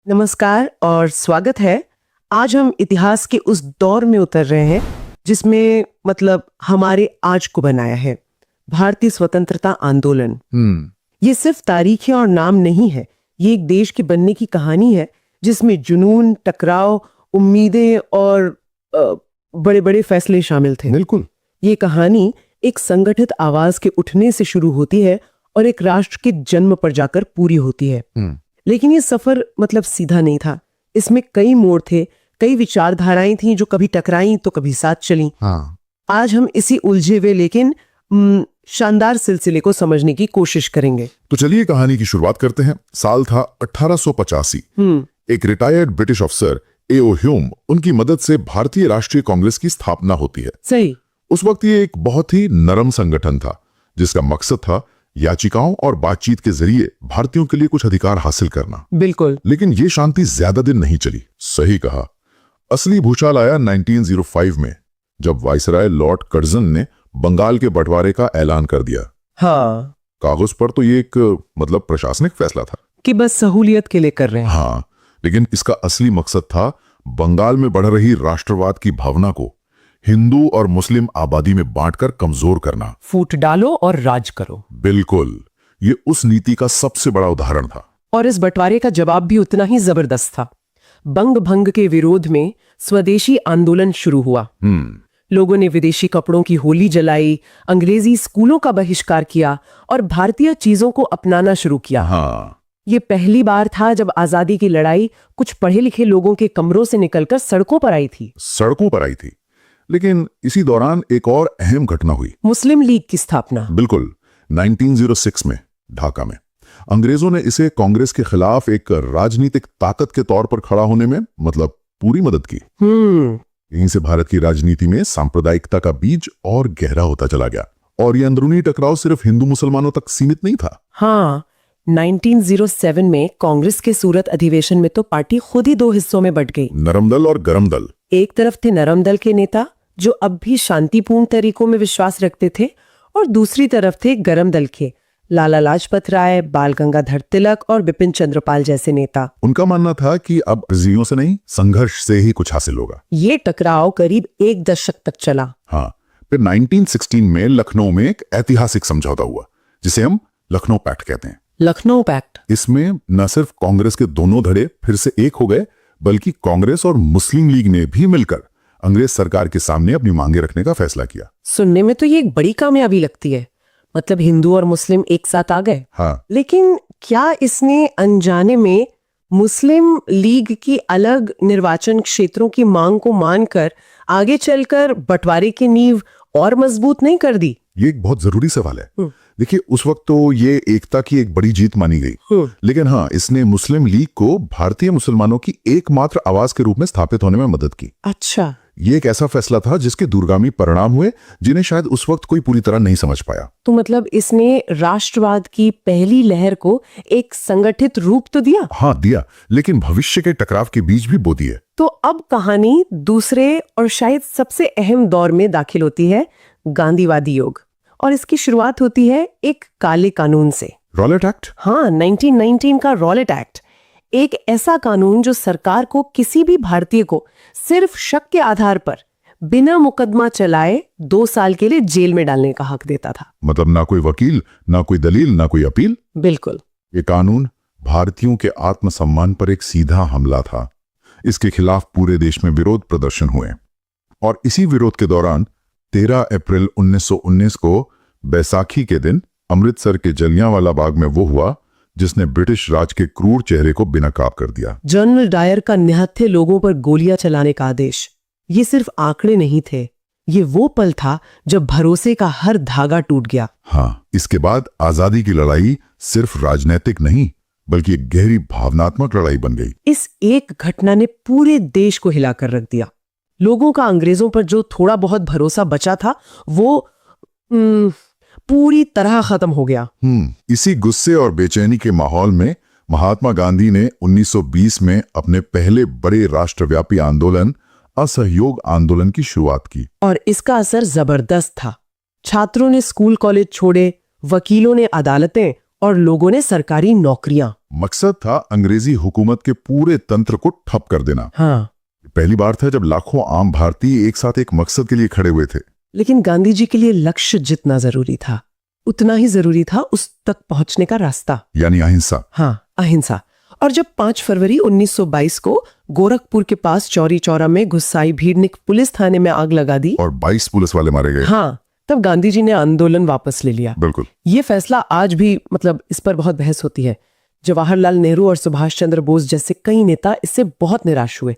नमस्कार और स्वागत है। आज हम इतिहास के उस दौर में उतर रहे हैं जिसमें हमारे आज को बनाया है, भारतीय स्वतंत्रता आंदोलन। ये सिर्फ तारीख और नाम नहीं है, ये एक देश के बनने की कहानी है जिसमें जुनून, टकराव, उम्मीदें और बड़े बड़े फैसले शामिल थे। बिल्कुल। ये कहानी एक संगठित आवाज के उठने से शुरू होती है और एक राष्ट्र के जन्म पर जाकर पूरी होती है। लेकिन ये सफर सीधा नहीं था। इसमें कई मोड़ थे, कई विचारधाराएं थीं जो कभी टकराई तो कभी साथ चली। आज हम इसी उलझे हुए लेकिन शानदार सिलसिले को समझने की कोशिश करेंगे। तो चलिए कहानी की शुरुआत करते हैं। साल था 1885। एक रिटायर्ड ब्रिटिश अफसर ए.ओ. ह्यूम, उनकी मदद से भारतीय राष्ट्रीय कांग्रेस की स्थापना होती है। सही। उस वक्त ये एक बहुत ही नरम संगठन था जिसका मकसद था याचिकाओं और बातचीत के जरिए भारतीयों के लिए कुछ अधिकार हासिल करना। बिल्कुल। लेकिन ये शांति ज्यादा दिन नहीं चली। सही कहा। असली भूचाल आया 1905 में, जब वाइसराय लॉर्ड कर्जन ने बंगाल के बंटवारे का ऐलान कर दिया। हाँ। कागज पर तो ये एक प्रशासनिक फैसला था कि बस सहूलियत के लिए कर रहे हैं। हाँ, लेकिन इसका असली मकसद था बंगाल में बढ़ रही राष्ट्रवाद की भावना को हिंदू और मुस्लिम आबादी में बांटकर कमजोर करना। फूट डालो और राज करो। बिल्कुल, ये उस नीति का सबसे बड़ा उदाहरण था। और इस बंटवारे का जवाब भी उतना ही जबरदस्त था। बंग भंग के विरोध में स्वदेशी आंदोलन शुरू हुआ। लोगों ने विदेशी कपड़ों की होली जलाई, अंग्रेजी स्कूलों का बहिष्कार किया और भारतीय चीजों को अपनाना शुरू किया। हाँ। ये पहली बार था जब आजादी की लड़ाई कुछ पढ़े लिखे लोगों के कमरों से निकलकर सड़कों पर आई थी। लेकिन इसी दौरान एक और अहम घटना हुई, मुस्लिम लीग की स्थापना। बिल्कुल। 1906 में ढाका में अंग्रेजों ने इसे कांग्रेस के खिलाफ एक राजनीतिक ताकत के तौर पर खड़ा होने में पूरी मदद की। यहीं से भारत की राजनीति में सांप्रदायिकता का बीज और गहरा होता चला गया। और ये अंदरूनी टकराव सिर्फ हिंदू मुसलमानों तक सीमित नहीं था। हाँ, 1907 में कांग्रेस के सूरत अधिवेशन में तो पार्टी खुद ही दो हिस्सों में बंट गई, नरम दल और गरम दल। एक तरफ थे नरम दल के नेता जो अब भी शांतिपूर्ण तरीकों में विश्वास रखते थे, और दूसरी तरफ थे गरम दल के लाला लाजपत राय, बाल गंगाधर तिलक और बिपिन चंद्रपाल जैसे नेता। उनका मानना था कि अब अर्जियों से नहीं, संघर्ष से ही कुछ हासिल होगा। ये टकराव करीब एक दशक तक चला। हाँ, फिर 1916 में लखनऊ में एक ऐतिहासिक समझौता हुआ जिसे हम लखनऊ पैक्ट कहते हैं। लखनऊ पैक्ट। इसमें न सिर्फ कांग्रेस के दोनों धड़े फिर से एक हो गए, बल्कि कांग्रेस और मुस्लिम लीग ने भी मिलकर अंग्रेज सरकार के सामने अपनी मांगे रखने का फैसला किया। सुनने में तो ये एक बड़ी कामयाबी लगती है, हिंदू और मुस्लिम एक साथ आ गए। हाँ। लेकिन क्या इसने अनजाने में मुस्लिम लीग की अलग निर्वाचन क्षेत्रों की मांग को मानकर आगे चलकर बंटवारे की नींव और मजबूत नहीं कर दी? ये एक बहुत जरूरी सवाल है। देखिए, उस वक्त तो ये एकता की एक बड़ी जीत मानी गई, लेकिन हाँ, इसने मुस्लिम लीग को भारतीय मुसलमानों की एकमात्र आवाज के रूप में स्थापित होने में मदद की। अच्छा। ये एक ऐसा फैसला था जिसके दूरगामी परिणाम हुए जिन्हें शायद उस वक्त कोई पूरी तरह नहीं समझ पाया। तो इसने राष्ट्रवाद की पहली लहर को एक संगठित रूप तो दिया। हाँ, दिया, लेकिन भविष्य के टकराव के बीज भी बो दिए। तो अब कहानी दूसरे और शायद सबसे अहम दौर में दाखिल होती है, गांधीवादी युग। और इसकी शुरुआत होती है एक काले कानून से, रॉलेट एक्ट। हाँ, 1919 का रॉलेट एक्ट। एक ऐसा कानून जो सरकार को किसी भी भारतीय को सिर्फ शक के आधार पर बिना मुकदमा चलाए 2 साल के लिए जेल में डालने का हक देता था। ना कोई वकील, ना कोई दलील, ना कोई अपील। बिल्कुल। ये कानून भारतीयों के आत्मसम्मान पर एक सीधा हमला था। इसके खिलाफ पूरे देश में विरोध प्रदर्शन हुए, और इसी विरोध के दौरान 13 अप्रैल 1919 को बैसाखी के दिन अमृतसर के जलियांवाला बाग में वो हुआ जिसने ब्रिटिश राज के क्रूर चेहरे को बेनकाब कर दिया। जनरल डायर का निहत्थे लोगों पर गोलियां चलाने का आदेश, ये सिर्फ आंकड़े नहीं थे, ये वो पल था जब भरोसे का हर धागा टूट गया। हाँ, इसके बाद आजादी की लड़ाई सिर्फ राजनीतिक नहीं, बल्कि एक गहरी भावनात्मक लड़ाई बन गई। इस एक घटना ने पूरे देश को हिलाकर रख दिया। लोगों का अंग्रेजों पर जो थोड़ा बहुत भरोसा बचा था वो पूरी तरह खत्म हो गया। इसी गुस्से और बेचैनी के माहौल में महात्मा गांधी ने 1920 में अपने पहले बड़े राष्ट्रव्यापी आंदोलन असहयोग आंदोलन की शुरुआत की। और इसका असर जबरदस्त था। छात्रों ने स्कूल कॉलेज छोड़े, वकीलों ने अदालतें और लोगों ने सरकारी नौकरियां। मकसद था अंग्रेजी हुकूमत के पूरे तंत्र को ठप कर देना। हाँ, पहली बार था जब लाखों आम भारतीय एक साथ एक मकसद के लिए खड़े हुए थे। लेकिन गांधी जी के लिए लक्ष्य जितना जरूरी था उतना ही जरूरी था उस तक पहुंचने का रास्ता, यानी अहिंसा। हाँ, अहिंसा। और जब 5 फरवरी 1922 को गोरखपुर के पास चौरी चौरा में गुस्साई भीड़ ने पुलिस थाने में आग लगा दी और 22 पुलिस वाले मारे गए। हाँ, तब गांधी जी ने आंदोलन वापस ले लिया। बिल्कुल। ये फैसला आज भी मतलब इस पर बहुत बहस होती है। जवाहरलाल नेहरू और सुभाष चंद्र बोस जैसे कई नेता इससे बहुत निराश हुए।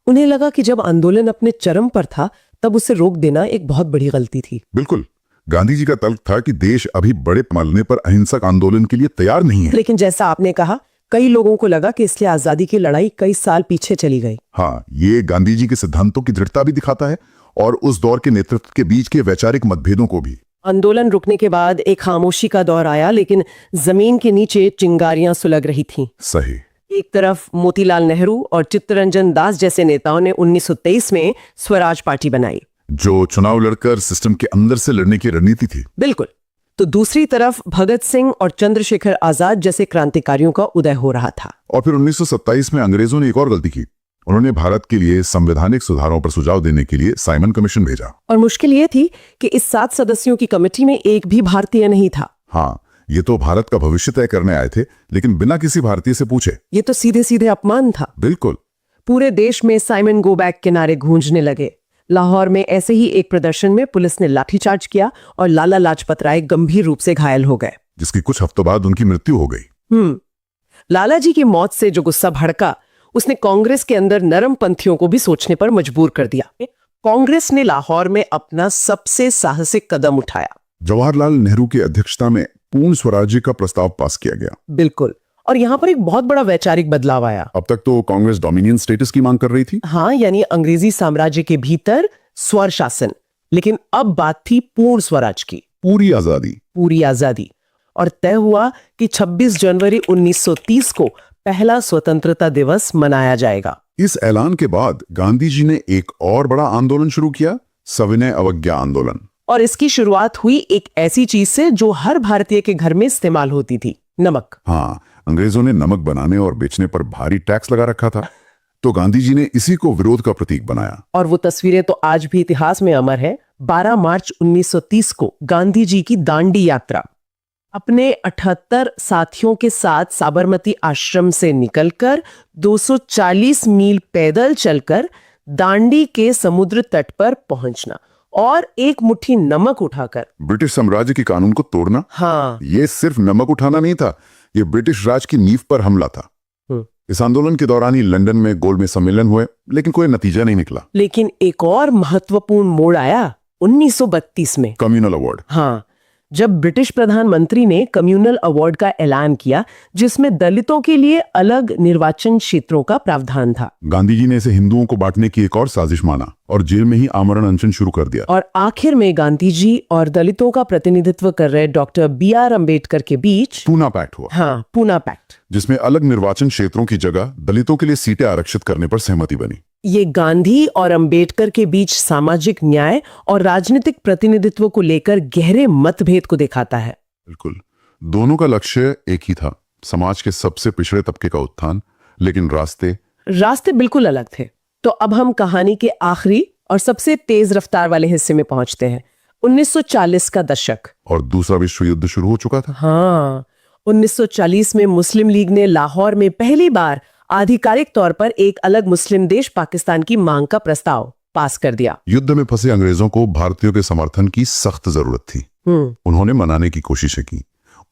उन्हें लगा कि जब आंदोलन अपने चरम पर था तब उसे रोक देना एक बहुत बड़ी गलती थी। बिल्कुल। गांधी जी का तर्क था कि देश अभी बड़े पैमाने पर अहिंसक आंदोलन के लिए तैयार नहीं है। लेकिन जैसा आपने कहा, कई लोगों को लगा कि इसलिए आजादी की लड़ाई कई साल पीछे चली गई। हाँ, ये गांधी जी के सिद्धांतों की दृढ़ता भी दिखाता है और उस दौर के नेतृत्व के बीच के वैचारिक मतभेदों को भी। आंदोलन रुकने के बाद एक खामोशी का दौर आया, लेकिन जमीन के नीचे चिंगारियां सुलग रही थीं। सही। एक तरफ मोतीलाल नेहरू और चित्तरंजन दास जैसे नेताओं ने 1923 में स्वराज पार्टी बनाई, जो चुनाव लड़कर सिस्टम के अंदर से लड़ने की रणनीति थी। बिल्कुल। तो दूसरी तरफ भगत सिंह और चंद्रशेखर आजाद जैसे क्रांतिकारियों का उदय हो रहा था। और फिर 1927 में अंग्रेजों ने एक और गलती की। उन्होंने भारत के लिए संवैधानिक सुधारों पर सुझाव देने के लिए साइमन कमीशन भेजा। और मुश्किल ये थी कि इस 7 सदस्यों की कमेटी में एक भी भारतीय नहीं था। हाँ, ये तो भारत का भविष्य तय करने आए थे, लेकिन बिना किसी भारतीय से पूछे। ये तो सीधे सीधे अपमान था। बिल्कुल। पूरे देश में साइमन गो बैक के नारे गूंजने लगे। लाहौर में ऐसे ही एक प्रदर्शन में पुलिस ने लाठीचार्ज किया और लाला लाजपत राय गंभीर रूप से घायल हो गए, जिसकी कुछ हफ्तों बाद उनकी मृत्यु हो गई। लाला जी की मौत से जो गुस्सा भड़का, उसने कांग्रेस के अंदर नरम पंथियों को भी सोचने पर मजबूर कर दिया। कांग्रेस ने लाहौर में अपना सबसे साहसिक कदम उठाया। जवाहरलाल नेहरू की अध्यक्षता में पूर्ण स्वराज्य का प्रस्ताव पास किया गया। बिल्कुल। और यहाँ पर एक बहुत बड़ा वैचारिक बदलाव आया। अब तक तो कांग्रेस डोमिनियन स्टेटस की मांग कर रही थी। हाँ, यानी अंग्रेजी साम्राज्य के भीतर स्वर शासन। लेकिन अब बात थी पूर्ण स्वराज की, पूरी आजादी। पूरी आजादी। और तय हुआ कि 26 जनवरी 1930 को पहला स्वतंत्रता दिवस मनाया जाएगा। इस ऐलान के बाद गांधी जी ने एक और बड़ा आंदोलन शुरू किया, सविनय अवज्ञा आंदोलन। और इसकी शुरुआत हुई एक ऐसी चीज से जो हर भारतीय के घर में इस्तेमाल होती थी, नमक। हाँ, अंग्रेजों ने नमक बनाने और बेचने पर भारी टैक्स लगा रखा था, तो गांधी जी ने इसी को विरोध का प्रतीक बनाया। और वो तस्वीरें तो आज भी इतिहास में अमर है। 12 मार्च 1930 को गांधी जी की दांडी यात्रा अपने 78 साथियों के साथ साबरमती आश्रम से निकलकर 240 मील पैदल चलकर दांडी के समुद्र तट पर पहुंचना और एक मुट्ठी नमक उठाकर ब्रिटिश साम्राज्य के कानून को तोड़ना। हाँ, ये सिर्फ नमक उठाना नहीं था, ये ब्रिटिश राज की नींव पर हमला था। इस आंदोलन के दौरान ही लंदन में गोलमेज सम्मेलन हुए, लेकिन कोई नतीजा नहीं निकला। लेकिन एक और महत्वपूर्ण मोड़ आया 1932 में, कम्युनल अवार्ड। हाँ, जब ब्रिटिश प्रधानमंत्री ने कम्युनल अवार्ड का ऐलान किया, जिसमें दलितों के लिए अलग निर्वाचन क्षेत्रों का प्रावधान था। गांधी जी ने इसे हिंदुओं को बांटने की एक और साजिश माना और जेल में ही आमरण अनशन शुरू कर दिया। और आखिर में गांधी जी और दलितों का प्रतिनिधित्व कर रहे डॉक्टर BR अम्बेडकर के बीच पूना पैक्ट हुआ। हाँ, पूना पैक्ट, जिसमें अलग निर्वाचन क्षेत्रों की जगह दलितों के लिए सीटें आरक्षित करने पर सहमति बनी। ये गांधी और अंबेडकर के बीच सामाजिक न्याय और राजनीतिक प्रतिनिधित्व को लेकर गहरे मतभेद को दिखाता है। बिल्कुल, दोनों का लक्ष्य एक ही था, समाज के सबसे पिछड़े तबके का उत्थान, लेकिन रास्ते बिल्कुल अलग थे। तो अब हम कहानी के आखिरी और सबसे तेज रफ्तार वाले हिस्से में पहुंचते हैं। 1940 का दशक और दूसरा विश्व युद्ध शुरू हो चुका था। हाँ, 1940 में मुस्लिम लीग ने लाहौर में पहली बार आधिकारिक तौर पर एक अलग मुस्लिम देश पाकिस्तान की मांग का प्रस्ताव पास कर दिया। युद्ध में फंसे अंग्रेजों को भारतीयों के समर्थन की सख्त जरूरत थी। उन्होंने मनाने की कोशिशें की।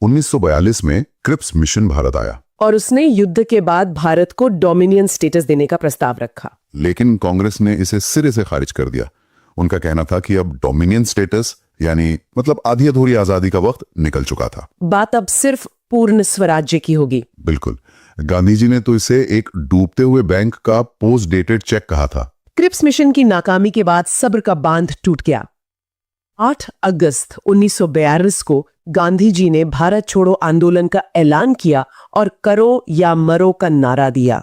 1942 में क्रिप्स मिशन भारत आया और उसने युद्ध के बाद भारत को डोमिनियन स्टेटस देने का प्रस्ताव रखा। लेकिन कांग्रेस ने इसे सिरे से खारिज कर दिया। उनका कहना था कि अब डोमिनियन स्टेटस यानी मतलब आधी अधूरी आजादी का वक्त निकल चुका था। बात अब सिर्फ पूर्ण स्वराज्य की होगी। बिल्कुल, गांधी जी ने तो इसे एक डूबते हुए बैंक का पोस्ट डेटेड चेक कहा था। क्रिप्स मिशन की नाकामी के बाद सब्र का बांध टूट गया। 8 अगस्त 1942 को गांधी जी ने भारत छोड़ो आंदोलन का ऐलान किया और करो या मरो का नारा दिया।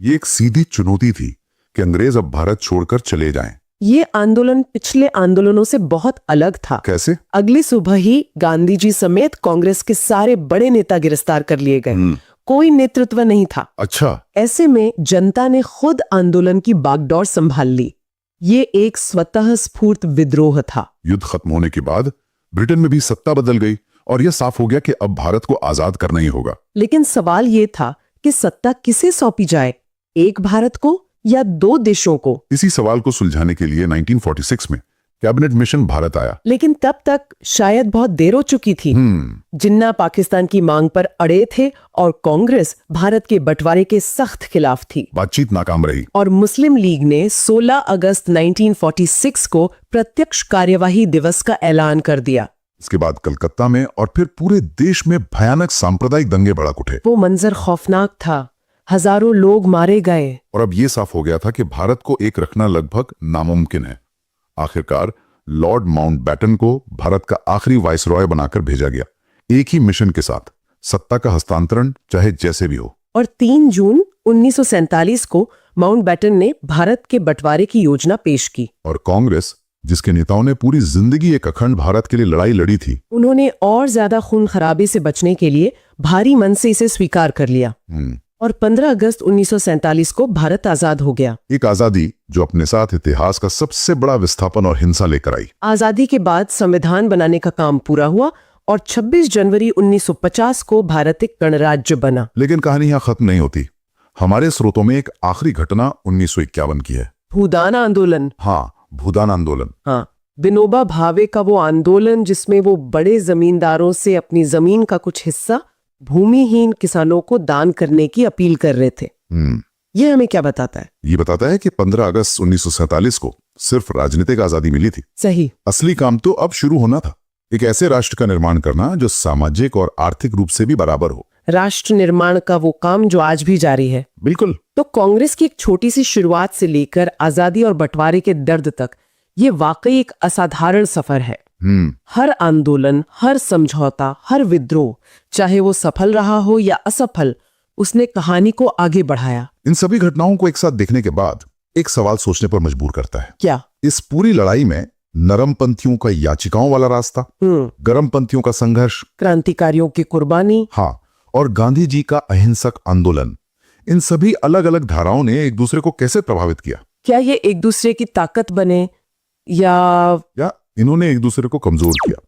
ये एक सीधी चुनौती थी कि अंग्रेज अब भारत छोड़कर चले जाएं। ये आंदोलन पिछले आंदोलनों से बहुत अलग था। कैसे? अगली सुबह ही गांधी जी समेत कांग्रेस के सारे बड़े नेता गिरफ्तार कर लिए गए। कोई नेतृत्व नहीं था। अच्छा। ऐसे में जनता ने खुद आंदोलन की बागडोर संभाल ली। ये एक स्वतः स्फूर्त विद्रोह था। युद्ध खत्म होने के बाद ब्रिटेन में भी सत्ता बदल गई और यह साफ हो गया कि अब भारत को आजाद करना ही होगा। लेकिन सवाल ये था कि सत्ता किसे सौंपी जाए, एक भारत को या दो देशों को? इसी सवाल को सुलझाने के लिए 1946 में कैबिनेट मिशन भारत आया। लेकिन तब तक शायद बहुत देर हो चुकी थी। जिन्ना पाकिस्तान की मांग पर अड़े थे और कांग्रेस भारत के बंटवारे के सख्त खिलाफ थी। बातचीत नाकाम रही और मुस्लिम लीग ने 16 अगस्त 1946 को प्रत्यक्ष कार्यवाही दिवस का ऐलान कर दिया। इसके बाद कलकत्ता में और फिर पूरे देश में भयानक सांप्रदायिक दंगे भड़क उठे। वो मंजर खौफनाक था। हजारों लोग मारे गए। और अब यह साफ हो गया था कि भारत को एक रखना लगभग नामुमकिन है। आखिरकार लॉर्ड माउंटबेटन को भारत का आखिरी वाइसरॉय बनाकर भेजा गया, एक ही मिशन के साथ, सत्ता का हस्तांतरण चाहे जैसे भी हो। और 3 जून 1947 को माउंटबेटन ने भारत के बंटवारे की योजना पेश की। और कांग्रेस, जिसके नेताओं ने पूरी जिंदगी एक अखंड भारत के लिए लड़ाई लड़ी थी, उन्होंने और ज्यादा खून खराबे से बचने के लिए भारी मन से इसे स्वीकार कर लिया। और 15 अगस्त 1947 को भारत आजाद हो गया। एक आजादी जो अपने साथ इतिहास का सबसे बड़ा विस्थापन और हिंसा लेकर आई। आजादी के बाद संविधान बनाने का काम पूरा हुआ और 26 जनवरी 1950 को भारत एक गणराज्य बना। लेकिन कहानी यहाँ खत्म नहीं होती। हमारे स्रोतों में एक आखिरी घटना 1951 की है। भूदान आंदोलन। हाँ, भूदान आंदोलन। हाँ, विनोबा भावे का वो आंदोलन जिसमें वो बड़े जमींदारों से अपनी जमीन का कुछ हिस्सा भूमिहीन किसानों को दान करने की अपील कर रहे थे। ये हमें क्या बताता है? ये बताता है कि 15 अगस्त 1947 को सिर्फ राजनीतिक आजादी मिली थी। सही। असली काम तो अब शुरू होना था, एक ऐसे राष्ट्र का निर्माण करना जो सामाजिक और आर्थिक रूप से भी बराबर हो। राष्ट्र निर्माण का वो काम जो आज भी जारी है। बिल्कुल। तो कांग्रेस की एक छोटी सी शुरुआत से लेकर आजादी और बंटवारे के दर्द तक ये वाकई एक असाधारण सफर है। हर आंदोलन, हर समझौता, हर विद्रोह, चाहे वो सफल रहा हो या असफल, उसने कहानी को आगे बढ़ाया। इन सभी घटनाओं को एक साथ देखने के बाद एक सवाल सोचने पर मजबूर करता है। क्या? इस पूरी लड़ाई में नरमपंथियों का याचिकाओं वाला रास्ता, गरमपंथियों का संघर्ष, क्रांतिकारियों की कुर्बानी, हाँ, और गांधी जी का अहिंसक आंदोलन, इन सभी अलग अलग धाराओं ने एक दूसरे को कैसे प्रभावित किया? क्या ये एक दूसरे की ताकत बने या इन्होंने एक दूसरे को कमजोर किया?